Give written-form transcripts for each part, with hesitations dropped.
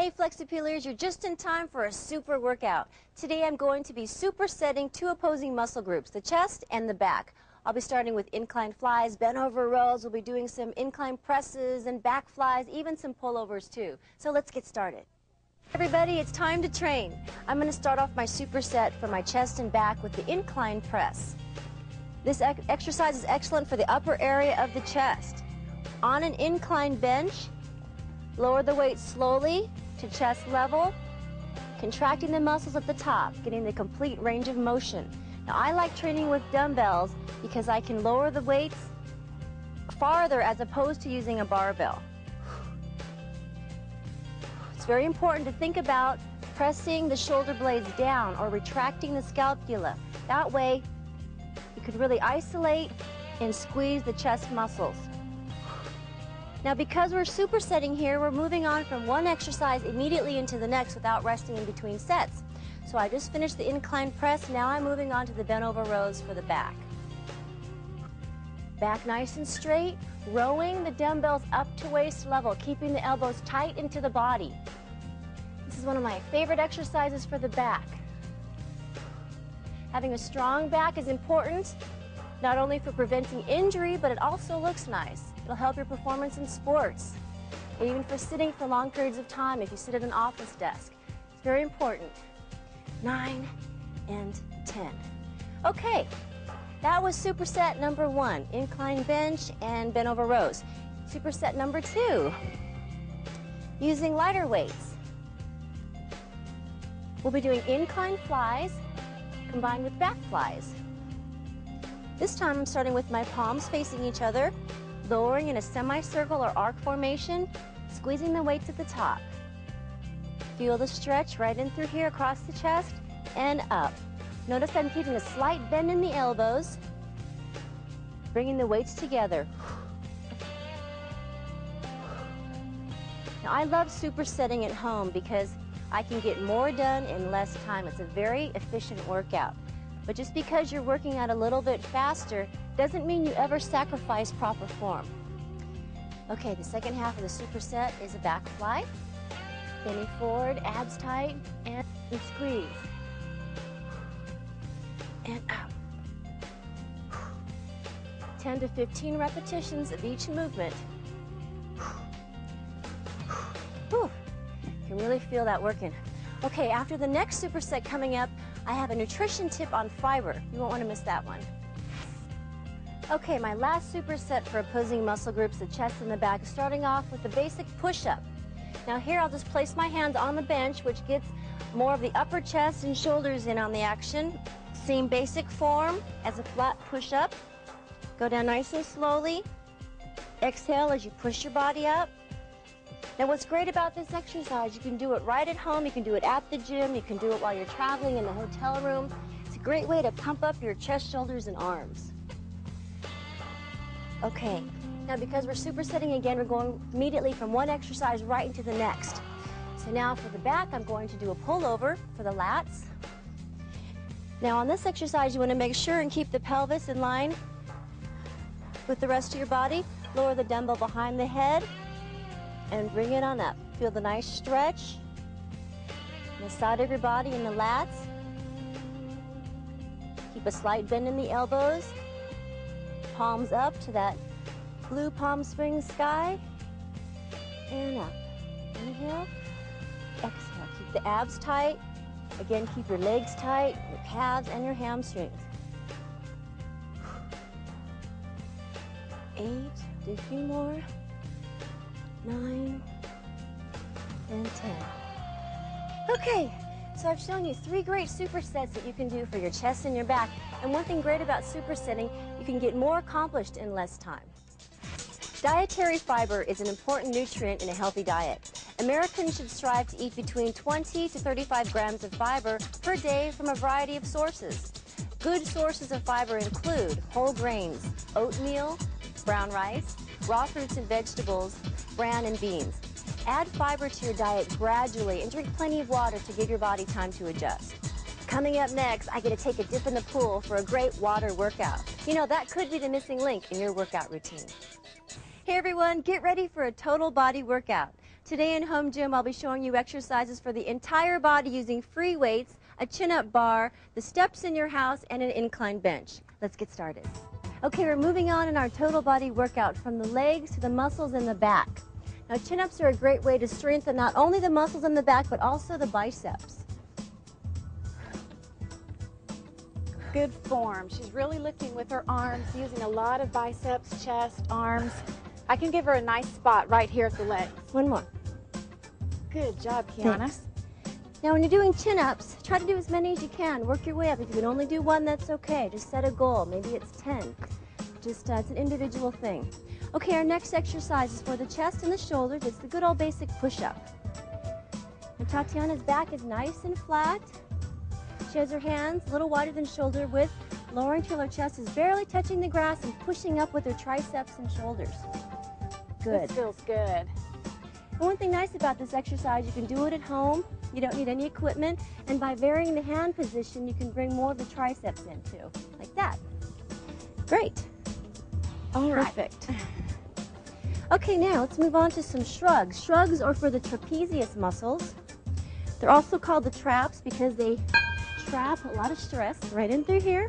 Hey Flex Appealers, you're just in time for a super workout. Today I'm going to be supersetting two opposing muscle groups, the chest and the back. I'll be starting with incline flies, bent over rows. We'll be doing some incline presses and back flies, even some pullovers too. So let's get started. Everybody, it's time to train. I'm going to start off my superset for my chest and back with the incline press. This exercise is excellent for the upper area of the chest. On an incline bench, lower the weight slowly to chest level, contracting the muscles at the top, getting the complete range of motion. Now, I like training with dumbbells because I can lower the weights farther as opposed to using a barbell. It's very important to think about pressing the shoulder blades down or retracting the scapula. That way, you could really isolate and squeeze the chest muscles. Now, because we're supersetting here, we're moving on from one exercise immediately into the next without resting in between sets. So I just finished the incline press. Now I'm moving on to the bent over rows for the back. Back nice and straight, rowing the dumbbells up to waist level, keeping the elbows tight into the body. This is one of my favorite exercises for the back. Having a strong back is important, not only for preventing injury, but it also looks nice. It'll help your performance in sports, and even for sitting for long periods of time if you sit at an office desk. It's very important. 9 and 10. Okay, that was superset number 1, incline bench and bent over rows. Superset number 2, using lighter weights. We'll be doing incline flies combined with back flies. This time I'm starting with my palms facing each other, lowering in a semicircle or arc formation, squeezing the weights at the top. Feel the stretch right in through here across the chest and up. Notice I'm keeping a slight bend in the elbows, bringing the weights together. Now, I love supersetting at home because I can get more done in less time. It's a very efficient workout. But just because you're working out a little bit faster doesn't mean you ever sacrifice proper form. Okay, the second half of the superset is a back fly. Bending forward, abs tight, and squeeze. And out. 10 to 15 repetitions of each movement. Whew. You can really feel that working. Okay, after the next superset coming up, I have a nutrition tip on fiber. You won't want to miss that one. Okay, my last superset for opposing muscle groups, the chest and the back, is starting off with the basic push-up. Now here I'll just place my hands on the bench, which gets more of the upper chest and shoulders in on the action. Same basic form as a flat push-up. Go down nice and slowly. Exhale as you push your body up. Now, what's great about this exercise, you can do it right at home, you can do it at the gym, you can do it while you're traveling in the hotel room. It's a great way to pump up your chest, shoulders, and arms. Okay, now because we're supersetting again, we're going immediately from one exercise right into the next. So now for the back, I'm going to do a pullover for the lats. Now on this exercise, you want to make sure and keep the pelvis in line with the rest of your body. Lower the dumbbell behind the head and bring it on up. Feel the nice stretch on the side of your body in the lats. Keep a slight bend in the elbows. Palms up to that blue Palm Springs sky. And up. Inhale. Exhale. Keep the abs tight. Again, keep your legs tight, your calves and your hamstrings. 8. Do a few more. 9 and 10. Okay, so I've shown you 3 great supersets that you can do for your chest and your back. And one thing great about supersetting, you can get more accomplished in less time. Dietary fiber is an important nutrient in a healthy diet. Americans should strive to eat between 20 to 35 grams of fiber per day from a variety of sources. Good sources of fiber include whole grains, oatmeal, brown rice, raw fruits and vegetables, bran and beans. Add fiber to your diet gradually and drink plenty of water to give your body time to adjust. Coming up next, I get to take a dip in the pool for a great water workout. You know, that could be the missing link in your workout routine. Hey everyone, get ready for a total body workout. Today in home gym, I'll be showing you exercises for the entire body using free weights, a chin-up bar, the steps in your house, and an incline bench. Let's get started. Okay, we're moving on in our total body workout from the legs to the muscles in the back. Now, chin-ups are a great way to strengthen not only the muscles in the back, but also the biceps. Good form. She's really lifting with her arms, using a lot of biceps, chest, arms. I can give her a nice spot right here at the legs. One more. Good job, Kiana. Thanks. Now, when you're doing chin-ups, try to do as many as you can. Work your way up. If you can only do one, that's okay. Just set a goal. Maybe it's 10. Just, it's an individual thing. Okay, our next exercise is for the chest and the shoulders. It's the good old basic push-up. And Tatiana's back is nice and flat. She has her hands a little wider than shoulder width, lowering till her chest is barely touching the grass and pushing up with her triceps and shoulders. Good. This feels good. And one thing nice about this exercise, you can do it at home. You don't need any equipment. And by varying the hand position, you can bring more of the triceps in too, like that. Great. All right. Perfect. Okay, now let's move on to some shrugs. Shrugs are for the trapezius muscles. They're also called the traps because they trap a lot of stress right in through here.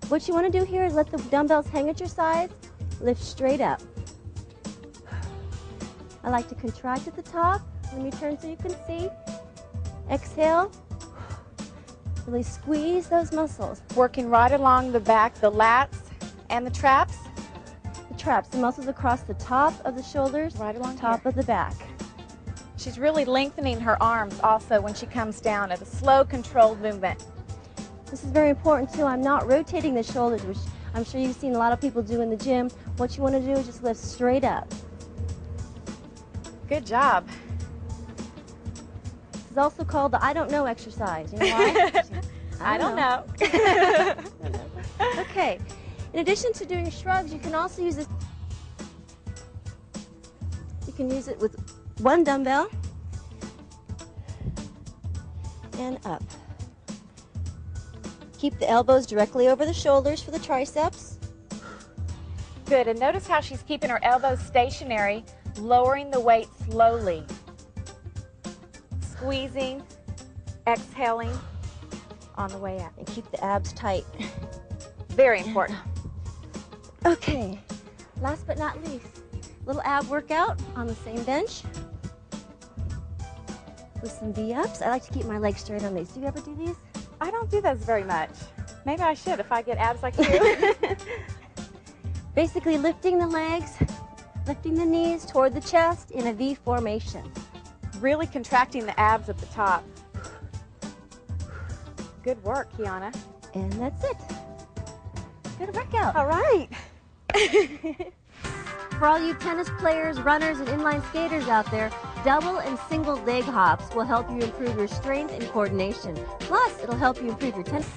What you want to do here is let the dumbbells hang at your sides, lift straight up. I like to contract at the top. Let me turn so you can see. Exhale. Really squeeze those muscles. Working right along the back, the lats and the traps. The traps, the muscles across the top of the shoulders, Right along top here. of the back. She's really lengthening her arms also when she comes down at a slow, controlled movement. This is very important too. I'm not rotating the shoulders, which I'm sure you've seen a lot of people do in the gym. What you want to do is just lift straight up. Good job. This is also called the I don't know exercise. You know why? I don't know. Okay. In addition to doing shrugs, you can also use this. You can use it with one dumbbell and up. Keep the elbows directly over the shoulders for the triceps. Good, and notice how she's keeping her elbows stationary, lowering the weight slowly. Squeezing, exhaling on the way out. And keep the abs tight. Very important. Okay, last but not least, little ab workout on the same bench with some V-ups. I like to keep my legs straight on these. Do you ever do these? I don't do those very much. Maybe I should if I get abs like you. Basically lifting the legs, lifting the knees toward the chest in a V formation. Really contracting the abs at the top. Good work, Kiana. And that's it. Good workout. All right. For all you tennis players, runners, and inline skaters out there, double and single leg hops will help you improve your strength and coordination. Plus, it'll help you improve your tennis.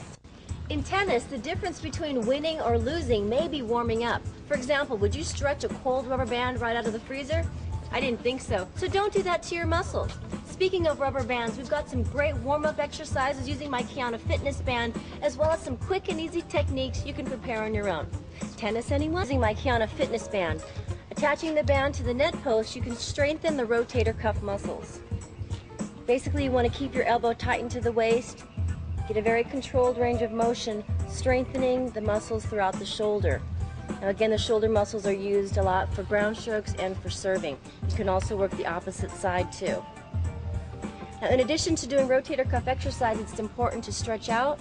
In tennis, the difference between winning or losing may be warming up. For example, would you stretch a cold rubber band right out of the freezer? I didn't think so. So don't do that to your muscles. Speaking of rubber bands, we've got some great warm-up exercises using my Kiana fitness band, as well as some quick and easy techniques you can prepare on your own. Tennis, anyone? Using my Kiana fitness band. Attaching the band to the net post, you can strengthen the rotator cuff muscles. Basically, you want to keep your elbow tightened to the waist, get a very controlled range of motion, strengthening the muscles throughout the shoulder. Now again, the shoulder muscles are used a lot for ground strokes and for serving. You can also work the opposite side too. Now, in addition to doing rotator cuff exercise, it's important to stretch out.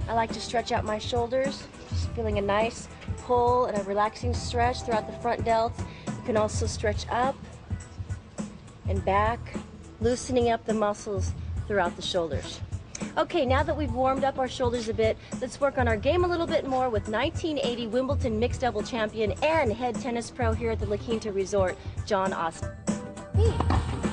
I like to stretch out my shoulders, just feeling a nice pull and a relaxing stretch throughout the front delts. You can also stretch up and back, loosening up the muscles throughout the shoulders. Okay, now that we've warmed up our shoulders a bit, let's work on our game a little bit more with 1980 Wimbledon mixed double champion and head tennis pro here at the La Quinta Resort, John Austin. Hey.